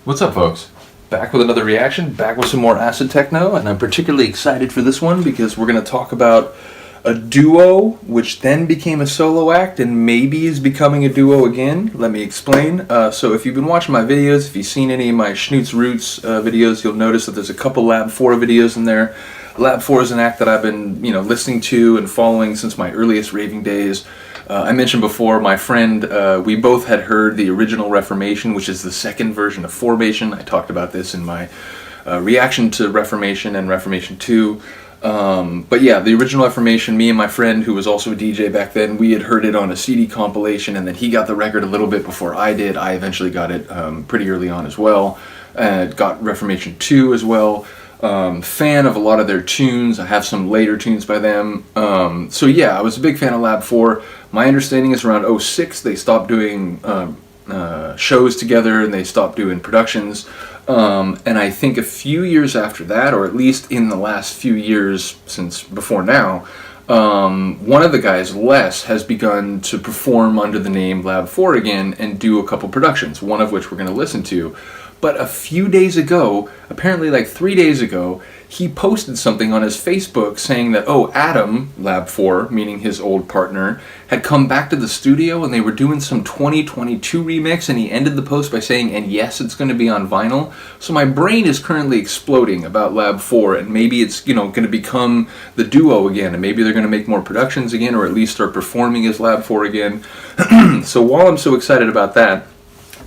What's up, folks? Back with another reaction, back with some more acid techno, and I'm particularly excited for this one because we're going to talk about a duo which then became a solo act and maybe is becoming a duo again. Let me explain. So if you've been watching my videos, if you've seen any of my Shnootz Roots videos, you'll notice that there's a couple Lab4 videos in there. Lab4 is an act that I've been, listening to and following since my earliest raving days. I mentioned before, my friend, we both had heard the original Reformation, which is the second version of Formation. I talked about this in my reaction to Reformation and Reformation 2. But yeah, the original Reformation, me and my friend, who was also a DJ back then, we had heard it on a CD compilation, and then he got the record a little bit before I did. I eventually got it pretty early on as well. Got Reformation 2 as well. Fan of a lot of their tunes. I have some later tunes by them. So yeah, I was a big fan of Lab4. My understanding is around 06 they stopped doing shows together and they stopped doing productions. And I think a few years after that, or at least in the last few years since before now, one of the guys, Les, has begun to perform under the name Lab4 again and do a couple productions, one of which we're going to listen to. But a few days ago, apparently like 3 days ago, he posted something on his Facebook saying that, Adam, Lab4, meaning his old partner, had come back to the studio and they were doing some 2022 remix, and he ended the post by saying, and yes, it's going to be on vinyl. So my brain is currently exploding about Lab4, and maybe it's, going to become the duo again, and maybe they're going to make more productions again, or at least start performing as Lab4 again. So while I'm so excited about that,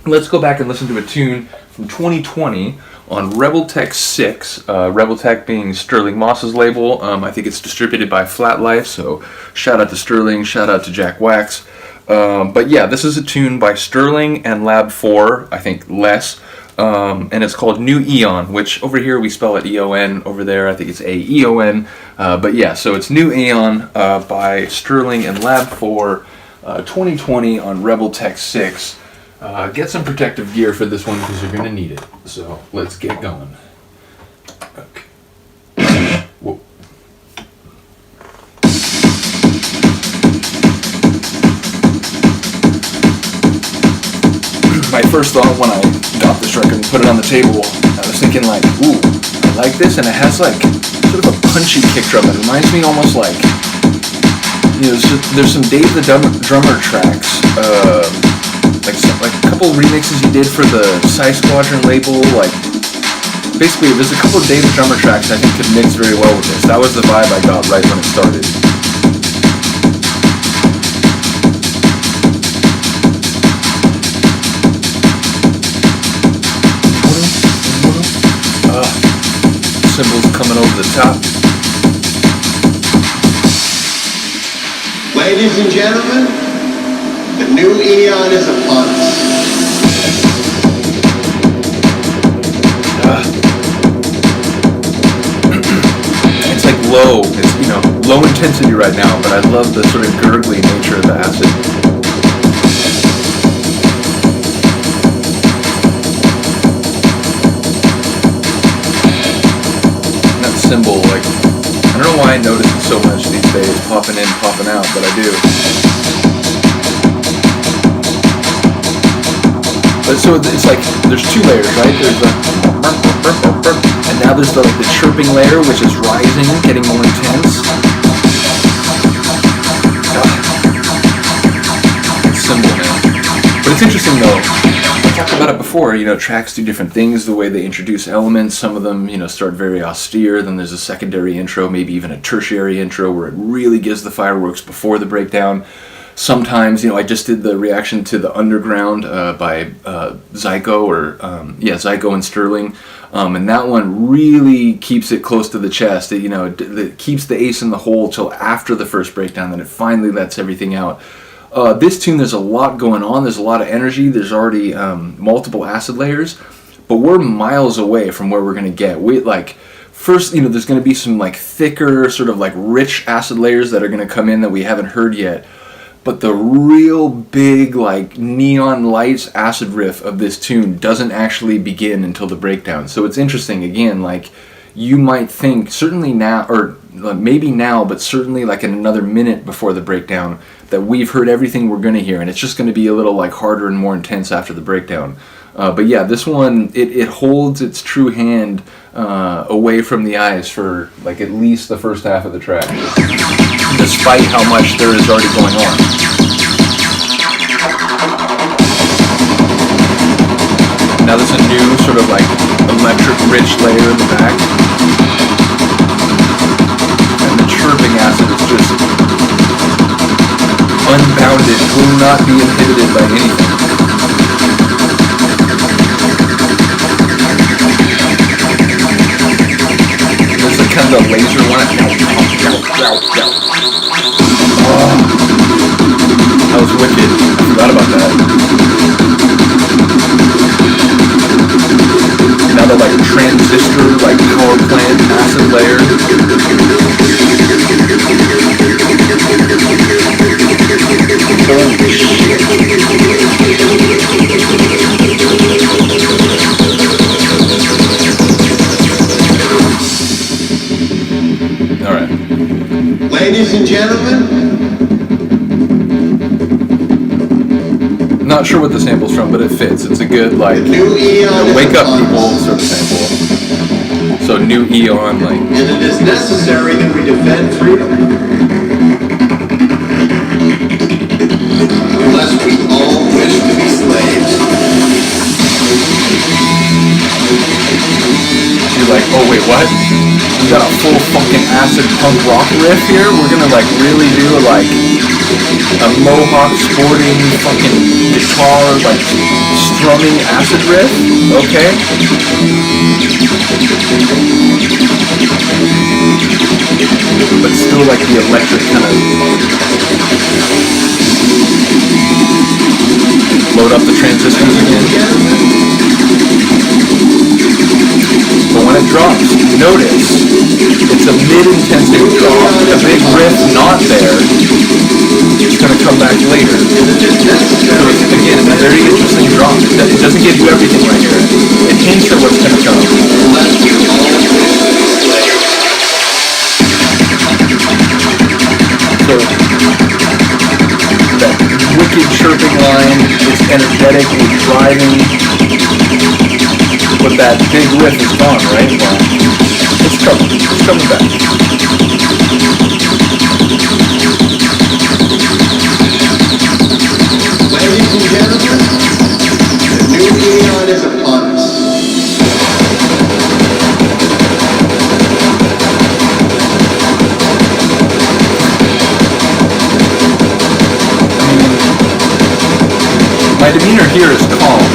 let's go back and listen to a tune from 2020 on RebelTek 6, RebelTek being Sterling Moss's label. I think it's distributed by Flat Life, so shout out to Sterling, shout out to Jack Wax. But yeah, this is a tune by Sterling and Lab4, I think Les, and it's called New Aeon, which over here we spell it E-O-N, over there I think it's A-E-O-N. But yeah, so it's New Aeon by Sterling and Lab4, 2020 on RebelTek 6. Get some protective gear for this one because you're going to need it. So let's get going. Okay. Whoa. My first thought when I got this record and put it on the table, I was thinking like, ooh, I like this, and it has like sort of a punchy kick drum. It reminds me almost like, there's some Dave the Drummer tracks. Like a couple remixes he did for the Psy Squadron label, basically there's a couple of Dave the Drummer tracks I think could mix very well with this. That was the vibe I got right when it started. Cymbals coming over the top. Ladies and gentlemen, the new Aeon is upon us. It's like low. It's, low intensity right now, but I love the sort of gurgly nature of the acid. And that cymbal, I don't know why I notice it so much these days, popping in, popping out, but I do. So it's like there's two layers, right? There's the and now there's the chirping layer, which is rising, getting more intense. Cymbal, man. But it's interesting though. I talked about it before. Tracks do different things. The way they introduce elements. Some of them, start very austere. Then there's a secondary intro, maybe even a tertiary intro, where it really gives the fireworks before the breakdown. Sometimes, I just did the reaction to The Underground by Zyko, Zyko and Sterling, and that one really keeps it close to the chest. It keeps the ace in the hole till after the first breakdown, then it finally lets everything out. This tune, there's a lot going on, there's a lot of energy, there's already multiple acid layers, but we're miles away from where we're going to get. First, there's going to be some thicker, sort of rich acid layers that are going to come in that we haven't heard yet. But the real big, neon lights acid riff of this tune doesn't actually begin until the breakdown. So it's interesting, again, you might think, certainly now, or maybe now, but certainly in another minute before the breakdown, that we've heard everything we're going to hear, and it's just going to be a little harder and more intense after the breakdown. But yeah, this one, it holds its true hand away from the eyes for like at least the first half of the track, despite how much there is already going on. Now there's a new sort of like electric rich layer in the back. And the chirping acid is just unbounded, will not be inhibited by anything. There's a kind of a laser one. Oh, that was wicked. I forgot about that. Now the like transistor, like power plant acid layer. Holy shit. Alright. Ladies and gentlemen, not sure what the sample's from, but it fits. It's a good, like, new Aeon wake is up upon people us. sort of sample. So new Aeon, like, And it is necessary that we defend freedom. Unless we all wish to be slaves. you're like, oh wait, what? We got a full fucking acid punk rock riff here? We're gonna, like, really do, like, a mohawk sporting fucking guitar, like, strumming acid riff? Okay. But still like the electric kind of load up the transistors again. But when it drops, notice it's a mid-intensity drop, a big riff not there. It's going to come back later. So it's, again, it's a very interesting drop. It doesn't give you everything right here. It hints at what's going to come. So that wicked chirping line, it's energetic, it's driving, but that big riff is gone, right? Well, it's coming back. Ladies and gentlemen, the new Aeon is upon us. My demeanor here is calm.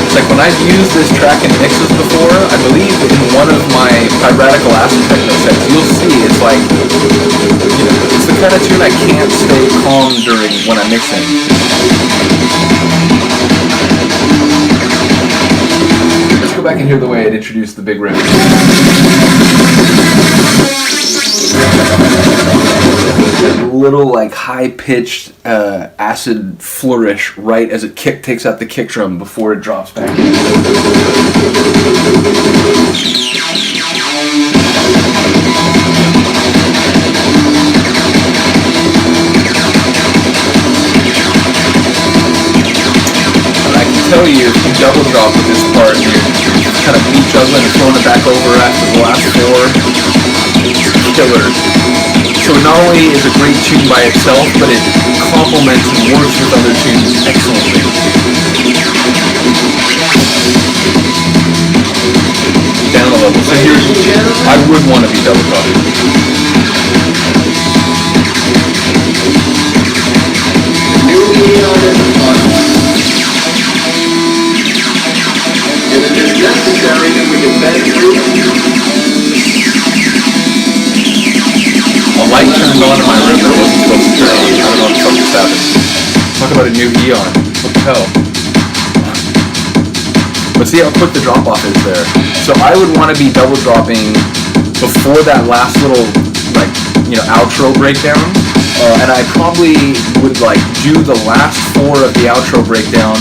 It's like when I've used this track in mixes before, I believe in one of my piratical acid techno sets, you'll see it's like, you know, it's the kind of tune I can't stay calm during when I'm mixing. Let's go back and hear the way it introduced the big riff. Little like high-pitched acid flourish right as it takes out the kick drum before it drops back in. And I can tell you, if you double drop with this part, you're kind of beat juggling and throwing it back over after the last four. It's killer. So not only is a great tune by itself, but it complements and works with other tunes excellently. Down a level. So here, I would want to be double dropping. New Aeon is upon us. And it is necessary that we defend freedom. A light turned on in my room that wasn't supposed to turn on. I don't know what the fuck just happened. Talk about a new Aeon. What the hell? But see how quick the drop off is there. So I would want to be double dropping before that last little, like, you know, outro breakdown. And I probably would like do the last four of the outro breakdown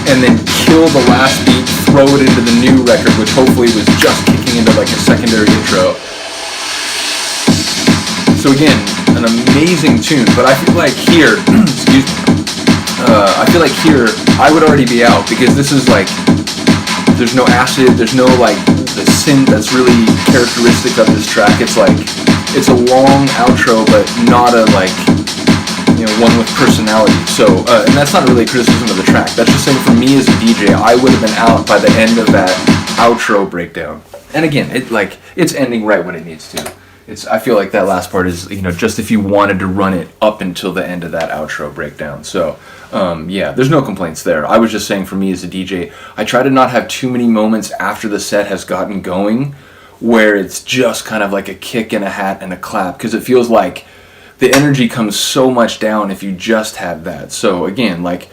and then kill the last beat, throw it into the new record, which hopefully was just kicking into like a secondary intro. So again, an amazing tune, but I feel like here, excuse me, I feel like here I would already be out, because this is like, there's no acid, there's no like the synth that's really characteristic of this track. It's like, it's a long outro, but not a like, you know, one with personality. So, and that's not really a criticism of the track. That's just saying, for me as a DJ, I would have been out by the end of that outro breakdown. And again, it's ending right when it needs to. I feel like that last part is, you know, just if you wanted to run it up until the end of that outro breakdown. So, yeah, there's no complaints there. I was just saying, for me as a DJ, I try to not have too many moments after the set has gotten going where it's just kind of like a kick and a hat and a clap, because it feels like the energy comes so much down if you just have that. So again, like,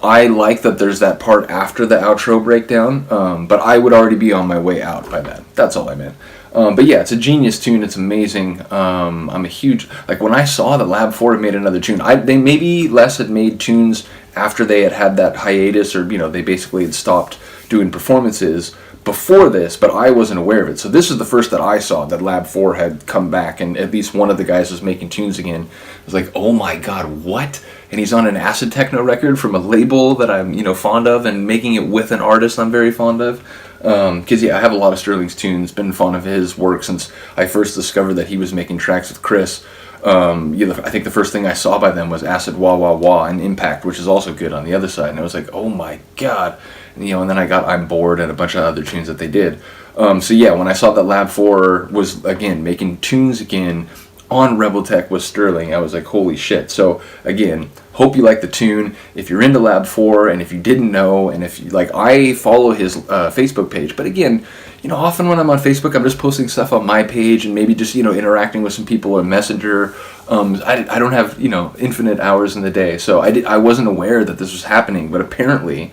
I like that there's that part after the outro breakdown, but I would already be on my way out by then. That's all I meant. But yeah, it's a genius tune. It's amazing. I'm a huge, like, when I saw that Lab4 had made another tune, they maybe less had made tunes after they had that hiatus, or, you know, they basically had stopped doing performances before this, but I wasn't aware of it. So this is the first that I saw that Lab4 had come back, and at least one of the guys was making tunes again. I was like, oh my god, what? And he's on an acid techno record from a label that I'm, you know, fond of, and making it with an artist I'm very fond of. Because yeah, I have a lot of Sterling's tunes, been fond of his work since I first discovered that he was making tracks with Chris. I think the first thing I saw by them was Acid Wah Wah Wah and Impact, which is also good on the other side. And I was like, oh my god. And, you know, and then I got I'm Bored and a bunch of other tunes that they did. So yeah, when I saw that Lab4 was, again, making tunes again on RebelTek with Sterling, I was like, holy shit. So again, hope you like the tune. If you're into Lab4, and if you didn't know, and if you, like, I follow his Facebook page, but again, you know, often when I'm on Facebook, I'm just posting stuff on my page and maybe just, you know, interacting with some people on Messenger. I don't have, you know, infinite hours in the day, so I wasn't aware that this was happening, but apparently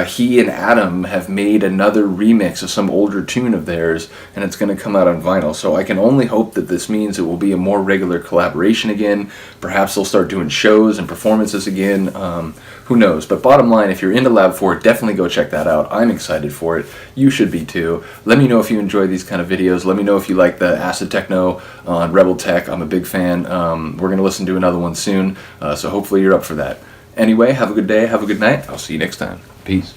he and Adam have made another remix of some older tune of theirs, and it's going to come out on vinyl. So I can only hope that this means it will be a more regular collaboration again. Perhaps they'll start doing shows and performances again. Who knows? But bottom line, if you're into Lab4, definitely go check that out. I'm excited for it. You should be too. Let me know if you enjoy these kind of videos. Let me know if you like the acid techno on RebelTek. I'm a big fan. We're going to listen to another one soon, so hopefully you're up for that. Anyway, have a good day, have a good night. I'll see you next time. Peace.